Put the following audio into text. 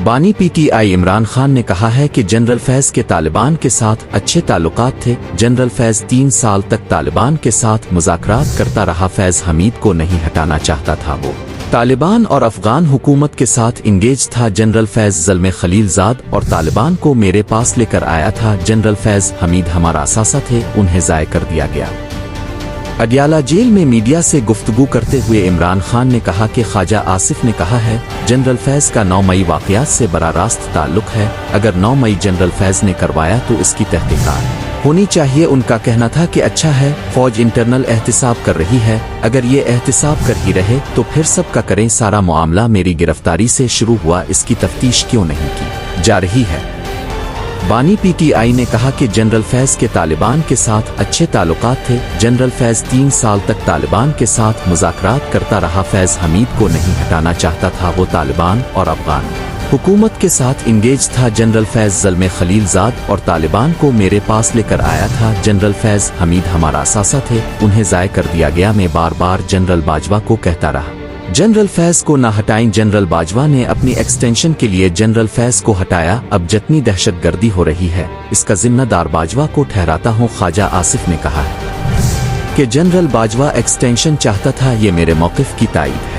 बानी पीटीआई इमरान खान ने कहा है कि जनरल फैज के तालिबान के साथ अच्छे ताल्लुकात थे। जनरल फैज 3 साल तक तालिबान के साथ मुज़ाकरात करता रहा। फैज हमीद को नहीं हटाना चाहता था। वो तालिबान और अफगान हुकूमत के साथ इंगेज था। जनरल फैज ज़ल्मे खलीलज़ाद और तालिबान को मेरे पास लेकर आया था। जनरल फैज हमीद हमारा असासा थे, उन्हें ज़ाय कर दिया गया। अडियाला जेल में मीडिया से गुफ्तगू करते हुए इमरान खान ने कहा कि ख्वाजा आसिफ ने कहा है जनरल फैज का 9 मई वाक़यात से बड़ा रास्त ताल्लुक है। अगर 9 मई जनरल फैज ने करवाया तो इसकी तहकीकात होनी चाहिए। उनका कहना था कि अच्छा है, फौज इंटरनल एहतिसाब कर रही है, अगर ये एहतिसाब कर ही रहे तो फिर सब का करें। सारा मामला मेरी गिरफ्तारी से शुरू हुआ, इसकी तफ्तीश क्यों नहीं की जा रही है। बानी पीटीआई ने कहा कि जनरल फैज के तालिबान के साथ अच्छे ताल्लुकात थे। जनरल फैज 3 साल तक तालिबान के साथ मुज़ाकरात करता रहा। फैज हमीद को नहीं हटाना चाहता था। वो तालिबान और अफगान हुकूमत के साथ इंगेज था। जनरल फैज ज़ल्मे खलीलज़ाद और तालिबान को मेरे पास लेकर आया था। जनरल फैज हमीद हमारा असासा थे, उन्हें ज़ाय कर दिया गया। मैं बार बार जनरल बाजवा को कहता रहा जनरल फैज को न हटाएं। जनरल बाजवा ने अपनी एक्सटेंशन के लिए जनरल फैज को हटाया। अब जितनी दहशतगर्दी हो रही है इसका जिम्मेदार बाजवा को ठहराता हूं। ख्वाजा आसिफ ने कहा कि जनरल बाजवा एक्सटेंशन चाहता था, ये मेरे मौक़िफ़ की तायीद है।